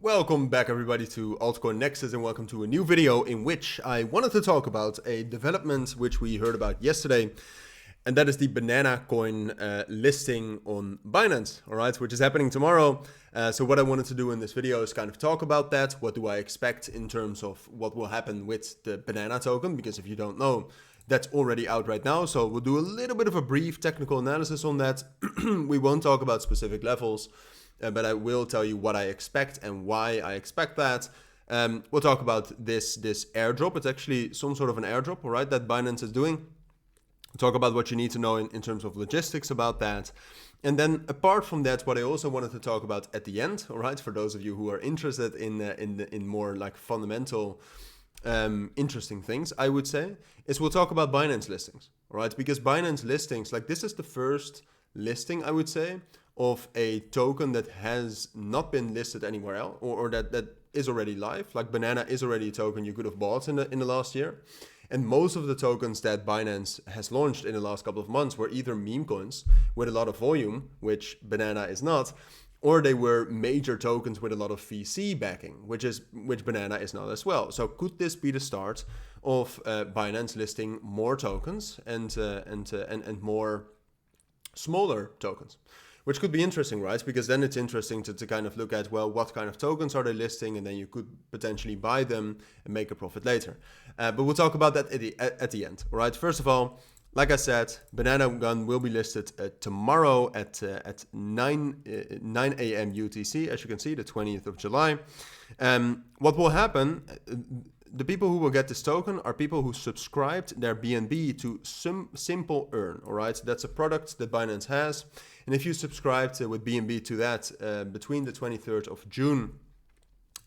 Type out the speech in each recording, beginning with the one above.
Welcome back everybody to Altcoin Nexus, and welcome to a new video in which I wanted to talk about a development which we heard about yesterday, and that is the Banana coin listing on Binance, alright, which is happening tomorrow. So what I wanted to do in this video is kind of talk about that. What do I expect in terms of what will happen with the Banana token? Because if you don't know, that's already out right now. So we'll do a little bit of a brief technical analysis on that. We won't talk about specific levels. But I will tell you what I expect and why I expect that. We'll talk about this airdrop. It's actually some sort of an airdrop, all right, that Binance is doing. We'll talk about what you need to know in terms of logistics about that. And then apart from that, what I also wanted to talk about at the end, all right, for those of you who are interested in more like fundamental, interesting things, I would say, is we'll talk about Binance listings, all right, because Binance listings, like this is the first listing, I would say, of a token that has not been listed anywhere else, or that is already live. Like Banana is already a token you could have bought in the last year. And most of the tokens that Binance has launched in the last couple of months were either meme coins with a lot of volume, which Banana is not, or they were major tokens with a lot of VC backing, which Banana is not as well. So could this be the start of Binance listing more tokens and more smaller tokens? Which could be interesting, right? Because then it's interesting to kind of look at, well, what kind of tokens are they listing? And then you could potentially buy them and make a profit later. But we'll talk about that at the end, all right? First of all, like I said, Banana Gun will be listed tomorrow at 9 a.m. UTC, as you can see, the 20th of July. What will happen, the people who will get this token are people who subscribed their BNB to Simple Earn, all right? That's a product that Binance has. And if you subscribed with BNB to that between the 23rd of June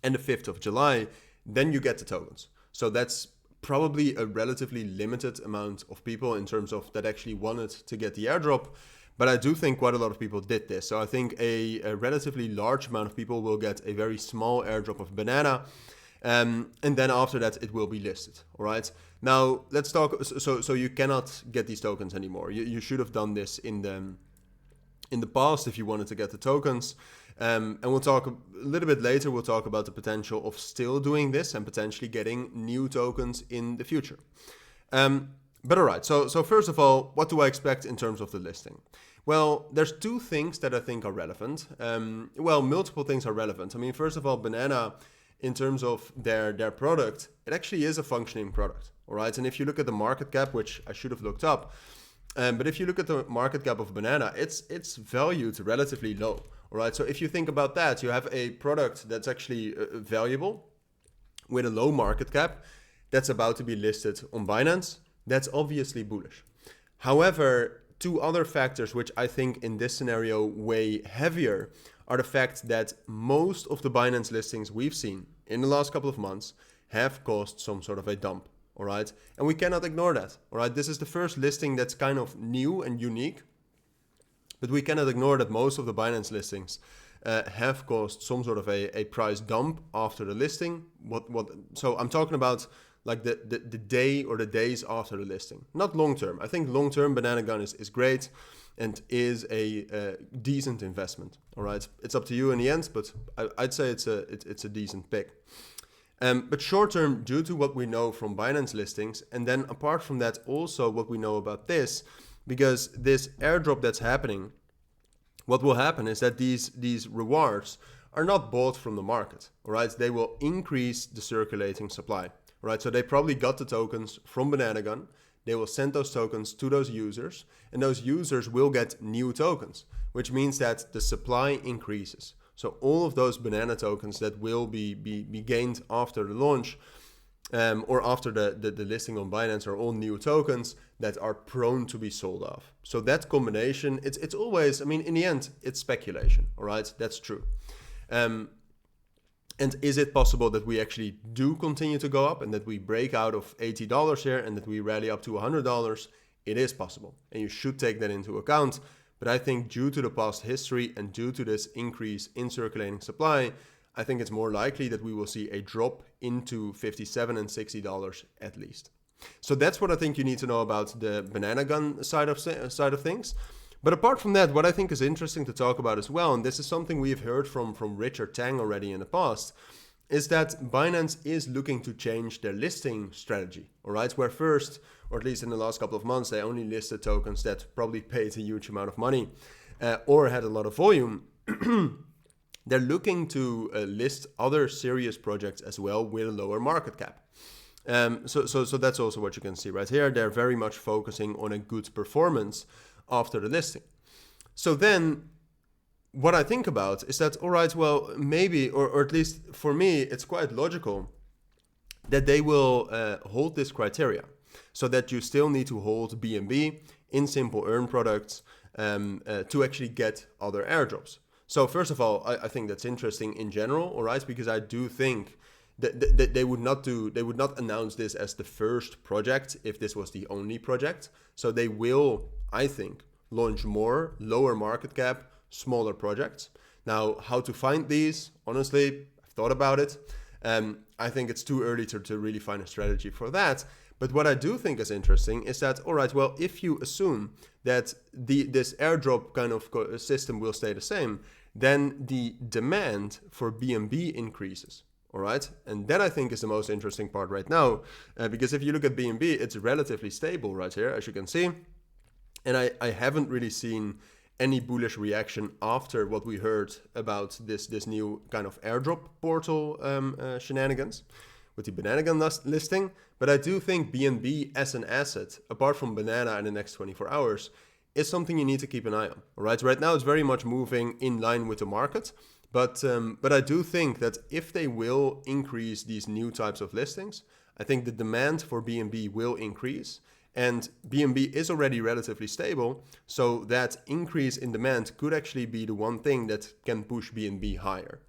and the 5th of July, then you get the tokens. So that's probably a relatively limited amount of people in terms of that actually wanted to get the airdrop. But I do think quite a lot of people did this. So I think a relatively large amount of people will get a very small airdrop of Banana. And then after that, it will be listed. All right. Now let's talk. So you cannot get these tokens anymore. You should have done this in the past if you wanted to get the tokens. And we'll talk a little bit later. We'll talk about the potential of still doing this and potentially getting new tokens in the future. But all right. So first of all, what do I expect in terms of the listing? Well, there's two things that I think are relevant. Well, multiple things are relevant. I mean, first of all, Banana, in terms of their product, it actually is a functioning product, all right? And if you look at the market cap, which I should have looked up, but if you look at the market cap of Banana, it's valued relatively low, all right? So if you think about that, you have a product that's actually valuable with a low market cap that's about to be listed on Binance. That's obviously bullish. However, two other factors which I think in this scenario weigh heavier are the fact that most of the Binance listings we've seen in the last couple of months have caused some sort of a dump, all right? And we cannot ignore that, all right? This is the first listing that's kind of new and unique, but we cannot ignore that most of the Binance listings have caused some sort of a price dump after the listing. So I'm talking about like the day or the days after the listing, not long term. I think long term Banana Gun is great and is a decent investment. All right, it's up to you in the end, but I'd say it's a decent pick. But short term, due to what we know from Binance listings, and then apart from that, also what we know about this, because this airdrop that's happening, what will happen is that these rewards are not bought from the market. All right, they will increase the circulating supply. All right, so they probably got the tokens from Banana Gun. They will send those tokens to those users, and those users will get new tokens, which means that the supply increases. So all of those Banana tokens that will be gained after the launch or after the listing on Binance are all new tokens that are prone to be sold off. So that combination, it's always, I mean, in the end, it's speculation. All right, that's true. And is it possible that we actually do continue to go up and that we break out of $80 here and that we rally up to $100? It is possible, and you should take that into account. But I think due to the past history and due to this increase in circulating supply, I think it's more likely that we will see a drop into $57 and $60 at least. So that's what I think you need to know about the Banana Gun side of things. But apart from that, what I think is interesting to talk about as well, and this is something we've heard from Richard Tang already in the past, is that Binance is looking to change their listing strategy, all right? Where first, or at least in the last couple of months, they only listed tokens that probably paid a huge amount of money or had a lot of volume. They're looking to list other serious projects as well with a lower market cap. So that's also what you can see right here. They're very much focusing on a good performance after the listing. So then what I think about is that, all right, well, maybe, or at least for me, it's quite logical that they will hold this criteria, so that you still need to hold BNB in simple earn products to actually get other airdrops. So first of all, I think that's interesting in general, all right, because I do think that they would not announce this as the first project if this was the only project. So they will, I think, launch more lower market cap, smaller projects. Now, how to find these? Honestly, I've thought about it. I think it's too early to really find a strategy for that. But what I do think is interesting is that, all right, well, if you assume that this airdrop kind of system will stay the same, then the demand for BNB increases. All right. And that I think is the most interesting part right now, because if you look at BNB, it's relatively stable right here, as you can see. And I haven't really seen any bullish reaction after what we heard about this new kind of airdrop portal shenanigans with the Banana listing. But I do think BNB as an asset, apart from Banana in the next 24 hours, is something you need to keep an eye on. All right. Right now, it's very much moving in line with the market. But I do think that if they will increase these new types of listings, I think the demand for BNB will increase. And BNB is already relatively stable, so that increase in demand could actually be the one thing that can push BNB higher.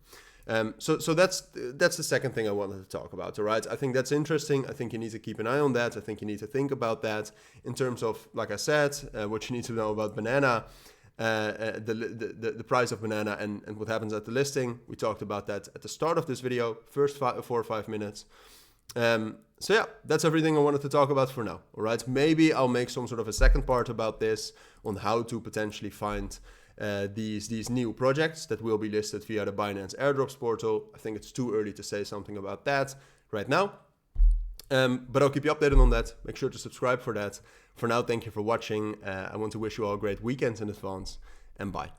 So that's the second thing I wanted to talk about, all right? I think that's interesting. I think you need to keep an eye on that. I think you need to think about that in terms of, like I said, what you need to know about Banana, the price of Banana and what happens at the listing. We talked about that at the start of this video, first 4 or 5 minutes. So yeah, that's everything I wanted to talk about for now. All right, maybe I'll make some sort of a second part about this on how to potentially find these new projects that will be listed via the Binance airdrops portal. I think it's too early to say something about that right now. But I'll keep you updated on that. Make sure to subscribe for that. For now, thank you for watching. I want to wish you all a great weekend in advance, and bye.